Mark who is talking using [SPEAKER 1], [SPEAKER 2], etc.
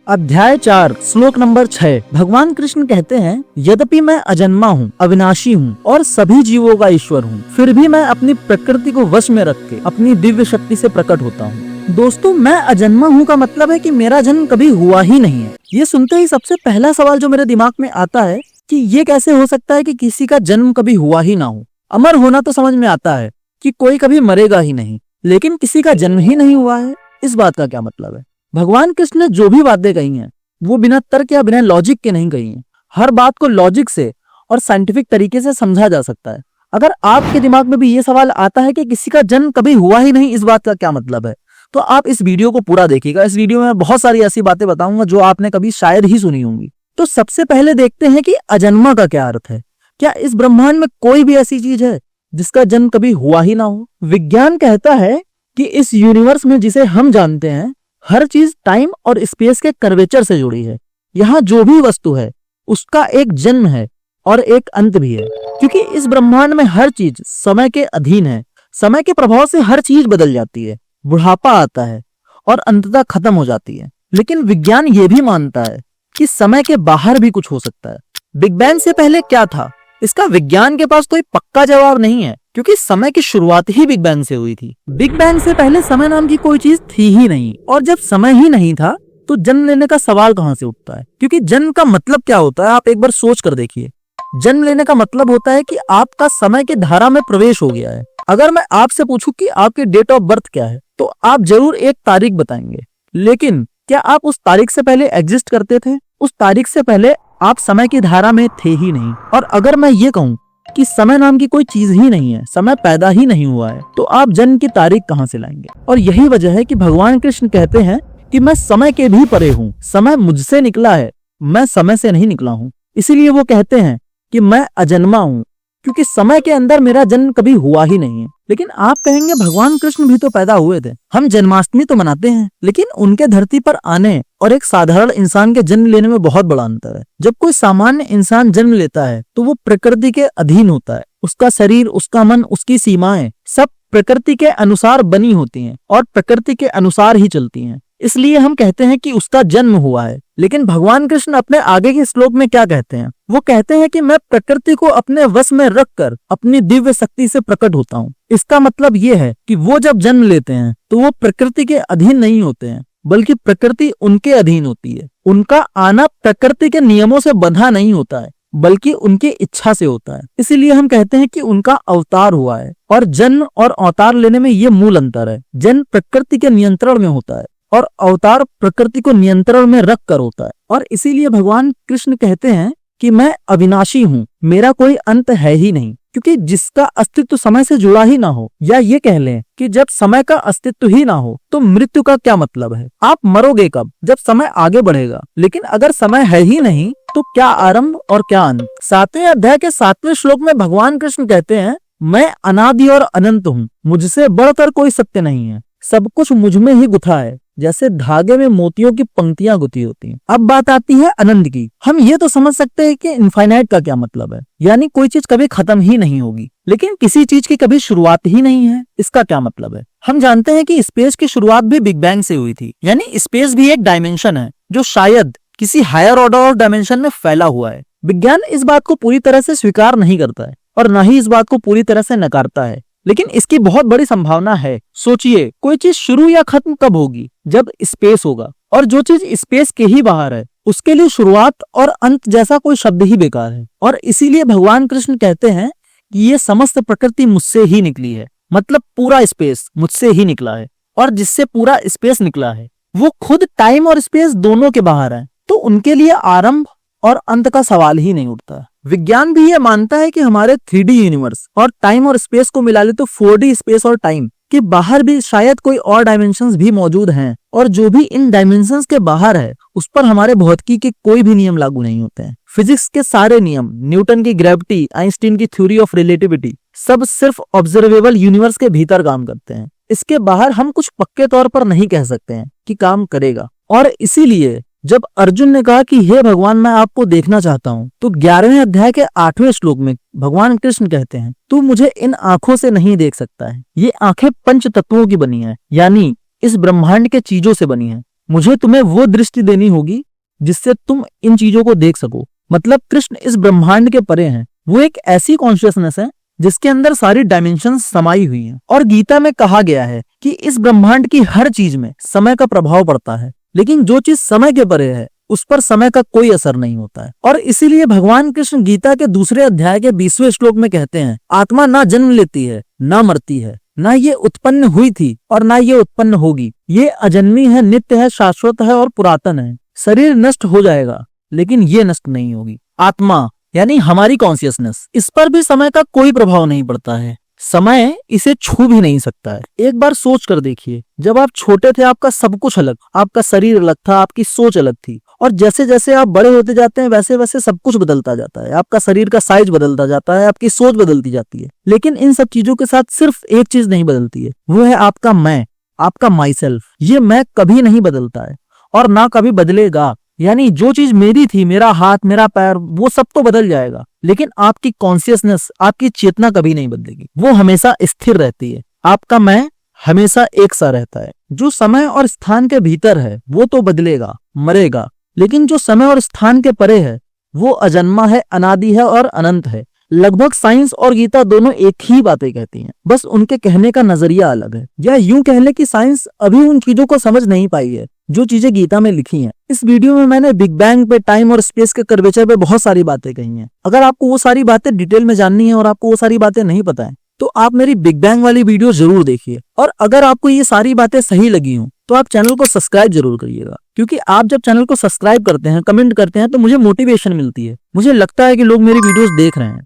[SPEAKER 1] अध्याय 4 श्लोक नंबर 6। भगवान कृष्ण कहते हैं, यद्यपि मैं अजन्मा हूँ, अविनाशी हूँ और सभी जीवों का ईश्वर हूँ, फिर भी मैं अपनी प्रकृति को वश में रख के अपनी दिव्य शक्ति से प्रकट होता हूँ। दोस्तों, मैं अजन्मा हूँ का मतलब है कि मेरा जन्म कभी हुआ ही नहीं है। ये सुनते ही सबसे पहला सवाल जो मेरे दिमाग में आता है कि ये कैसे हो सकता है कि किसी का जन्म कभी हुआ ही ना हो। अमर होना तो समझ में आता है कि कोई कभी मरेगा ही नहीं, लेकिन किसी का जन्म ही नहीं हुआ है, इस बात का क्या मतलब है? भगवान कृष्ण ने जो भी बातें कही हैं वो बिना तर्क या बिना लॉजिक के नहीं कही हैं। हर बात को लॉजिक से और साइंटिफिक तरीके से समझा जा सकता है। अगर आपके दिमाग में भी ये सवाल आता है कि किसी का जन्म कभी हुआ ही नहीं, इस बात का क्या मतलब है, तो आप इस वीडियो को पूरा देखिएगा। इस वीडियो में मैं बहुत सारी ऐसी बातें बताऊंगा जो आपने कभी शायद ही सुनी होंगी। तो सबसे पहले देखते हैं कि अजन्मा का क्या अर्थ है। क्या इस ब्रह्मांड में कोई भी ऐसी चीज है जिसका जन्म कभी हुआ ही ना हो? विज्ञान कहता है कि इस यूनिवर्स में जिसे हम जानते हैं, हर चीज टाइम और स्पेस के कर्वेचर से जुड़ी है। यहाँ जो भी वस्तु है उसका एक जन्म है और एक अंत भी है, क्योंकि इस ब्रह्मांड में हर चीज समय के अधीन है। समय के प्रभाव से हर चीज बदल जाती है, बुढ़ापा आता है और अंततः खत्म हो जाती है। लेकिन विज्ञान ये भी मानता है कि समय के बाहर भी कुछ हो सकता है। बिग बैंग से पहले क्या था, इसका विज्ञान के पास कोई पक्का जवाब नहीं है, क्योंकि समय की शुरुआत ही बिग बैंग से हुई थी। बिग बैंग से पहले समय नाम की कोई चीज थी ही नहीं, और जब समय ही नहीं था तो जन्म लेने का सवाल कहां से उठता है? क्योंकि जन्म का मतलब क्या होता है, आप एक बार सोच कर देखिए। जन्म लेने का मतलब होता है कि आपका समय की धारा में प्रवेश हो गया है। अगर मैं आपसे पूछूं कि आपकी डेट ऑफ बर्थ क्या है, तो आप जरूर एक तारीख बताएंगे, लेकिन क्या आप उस तारीख से पहले एग्जिस्ट करते थे? उस तारीख से पहले आप समय की धारा में थे ही नहीं। और अगर मैं ये कहूं कि समय नाम की कोई चीज ही नहीं है, समय पैदा ही नहीं हुआ है, तो आप जन्म की तारीख कहां से लाएंगे? और यही वजह है कि भगवान कृष्ण कहते हैं कि मैं समय के भी परे हूँ, समय मुझसे निकला है, मैं समय से नहीं निकला हूँ। इसीलिए वो कहते हैं कि मैं अजन्मा हूँ, क्योंकि समय के अंदर मेरा जन्म कभी हुआ ही नहीं है। लेकिन आप कहेंगे भगवान कृष्ण भी तो पैदा हुए थे, हम जन्माष्टमी तो मनाते हैं, लेकिन उनके धरती पर आने और एक साधारण इंसान के जन्म लेने में बहुत बड़ा अंतर है। जब कोई सामान्य इंसान जन्म लेता है तो वो प्रकृति के अधीन होता है। उसका शरीर, उसका मन, उसकी सीमाएं सब प्रकृति के अनुसार बनी होती हैं और प्रकृति के अनुसार ही चलती हैं। इसलिए हम कहते हैं कि उसका जन्म हुआ है। लेकिन भगवान कृष्ण अपने आगे के श्लोक में क्या कहते हैं? वो कहते हैं कि मैं प्रकृति को अपने वश में रखकर अपनी दिव्य शक्ति से प्रकट होता हूँ। इसका मतलब ये है कि वो जब जन्म लेते हैं तो वो प्रकृति के अधीन नहीं होते हैं, बल्कि प्रकृति उनके अधीन होती है। उनका आना प्रकृति के नियमों से बंधा नहीं होता है, बल्कि उनकी इच्छा से होता है। इसीलिए हम कहते हैं कि उनका अवतार हुआ है। और जन्म और अवतार लेने में ये मूल अंतर है। जन्म प्रकृति के नियंत्रण में होता है और अवतार प्रकृति को नियंत्रण में रख कर होता है। और इसीलिए भगवान कृष्ण कहते हैं कि मैं अविनाशी हूँ, मेरा कोई अंत है ही नहीं। क्योंकि जिसका अस्तित्व समय से जुड़ा ही ना हो, या ये कह लें कि जब समय का अस्तित्व ही ना हो, तो मृत्यु का क्या मतलब है? आप मरोगे कब? जब समय आगे बढ़ेगा। लेकिन अगर समय है ही नहीं तो क्या आरंभ और क्या अंत? 7वें अध्याय के 7वें श्लोक में भगवान कृष्ण कहते हैं, मैं अनादि और अनंत हूँ, मुझसे बढ़कर कोई सत्य नहीं है, सब कुछ मुझ में ही गुथा है, जैसे धागे में मोतियों की पंक्तियां गुथी होती हैं। अब बात आती है अनंत की। हम ये तो समझ सकते हैं कि इनफाइनाइट का क्या मतलब है, यानी कोई चीज कभी खत्म ही नहीं होगी। लेकिन किसी चीज की कभी शुरुआत ही नहीं है, इसका क्या मतलब है? हम जानते हैं कि स्पेस की शुरुआत भी बिग बैंग से हुई थी, यानी स्पेस भी एक डायमेंशन है जो शायद किसी हायर ऑर्डर ऑफ डायमेंशन में फैला हुआ है। विज्ञान इस बात को पूरी तरह से स्वीकार नहीं करता है और न ही इस बात को पूरी तरह से नकारता है, लेकिन इसकी बहुत बड़ी संभावना है। सोचिए, कोई चीज शुरू या खत्म कब होगी? जब स्पेस होगा। और जो चीज स्पेस के ही बाहर है उसके लिए शुरुआत और अंत जैसा कोई शब्द ही बेकार है। और इसीलिए भगवान कृष्ण कहते हैं कि ये समस्त प्रकृति मुझसे ही निकली है, मतलब पूरा स्पेस मुझसे ही निकला है। और जिससे पूरा स्पेस निकला है वो खुद टाइम और स्पेस दोनों के बाहर है, तो उनके लिए आरंभ और अंत का सवाल ही नहीं उठता। विज्ञान भी ये मानता है कि हमारे 3D यूनिवर्स और टाइम और स्पेस को मिला ले तो 4D स्पेस और टाइम के बाहर भी शायद कोई और डायमेंशंस भी मौजूद हैं, और जो भी इन डायमेंशंस के बाहर है उस पर हमारे भौतिकी के कोई भी नियम लागू नहीं होते हैं। फिजिक्स के सारे नियम, न्यूटन की ग्रेविटी, आइंस्टीन की थ्योरी ऑफ रिलेटिविटी, सब सिर्फ ऑब्जर्वेबल यूनिवर्स के भीतर काम करते हैं। इसके बाहर हम कुछ पक्के तौर पर नहीं कह सकते हैं कि काम करेगा। और इसीलिए जब अर्जुन ने कहा कि हे भगवान, मैं आपको देखना चाहता हूँ, तो 11वें अध्याय के 8वें श्लोक में भगवान कृष्ण कहते हैं, तू मुझे इन आंखों से नहीं देख सकता है। ये आंखें पंच तत्वों की बनी है, यानी इस ब्रह्मांड के चीजों से बनी है। मुझे तुम्हें वो दृष्टि देनी होगी जिससे तुम इन चीजों को देख सको। मतलब कृष्ण इस ब्रह्मांड के परे हैं। वो एक ऐसी कॉन्शियसनेस है जिसके अंदर सारी डायमेंशन समाई हुई हैं। और गीता में कहा गया है कि इस ब्रह्मांड की हर चीज में समय का प्रभाव पड़ता है, लेकिन जो चीज समय के परे है उस पर समय का कोई असर नहीं होता है। और इसीलिए भगवान कृष्ण गीता के दूसरे अध्याय के 20वें श्लोक में कहते हैं, आत्मा ना जन्म लेती है, ना मरती है, ना ये उत्पन्न हुई थी और ना ये उत्पन्न होगी। ये अजन्मी है, नित्य है, शाश्वत है और पुरातन है। शरीर नष्ट हो जाएगा लेकिन ये नष्ट नहीं होगी। आत्मा यानी हमारी कॉन्शियसनेस, इस पर भी समय का कोई प्रभाव नहीं पड़ता है। समय इसे छू भी नहीं सकता है। एक बार सोच कर देखिए, जब आप छोटे थे आपका सब कुछ अलग, आपका शरीर अलग था, आपकी सोच अलग थी। और जैसे जैसे आप बड़े होते जाते हैं वैसे वैसे सब कुछ बदलता जाता है। आपका शरीर का साइज बदलता जाता है, आपकी सोच बदलती जाती है। लेकिन इन सब चीजों के साथ सिर्फ एक चीज नहीं बदलती है, वो है आपका मैं, आपका माई सेल्फ। ये मैं कभी नहीं बदलता है और ना कभी बदलेगा। यानी जो चीज मेरी थी, मेरा हाथ, मेरा पैर, वो सब तो बदल जाएगा, लेकिन आपकी कॉन्शियसनेस, आपकी चेतना कभी नहीं बदलेगी। वो हमेशा स्थिर रहती है। आपका मैं हमेशा एक सा रहता है। जो समय और स्थान के भीतर है वो तो बदलेगा, मरेगा, लेकिन जो समय और स्थान के परे है वो अजन्मा है, अनादि है और अनंत है। लगभग साइंस और गीता दोनों एक ही बातें कहती हैं, बस उनके कहने का नजरिया अलग है। या यूं कह ले कि साइंस अभी उन चीजों को समझ नहीं पाई है जो चीजें गीता में लिखी हैं। इस वीडियो में मैंने बिग बैंग पे, टाइम और स्पेस के कर्वेचर पे बहुत सारी बातें कही हैं। अगर आपको वो सारी बातें डिटेल में जाननी है और आपको वो सारी बातें नहीं पता है तो आप मेरी बिग बैंग वाली वीडियो जरूर देखिए। और अगर आपको ये सारी बातें सही लगी हो तो आप चैनल को सब्सक्राइब जरूर करिएगा, क्योंकि आप जब चैनल को सब्सक्राइब करते हैं, कमेंट करते हैं तो मुझे मोटिवेशन मिलती है। मुझे लगता है कि लोग मेरी वीडियोस देख रहे हैं।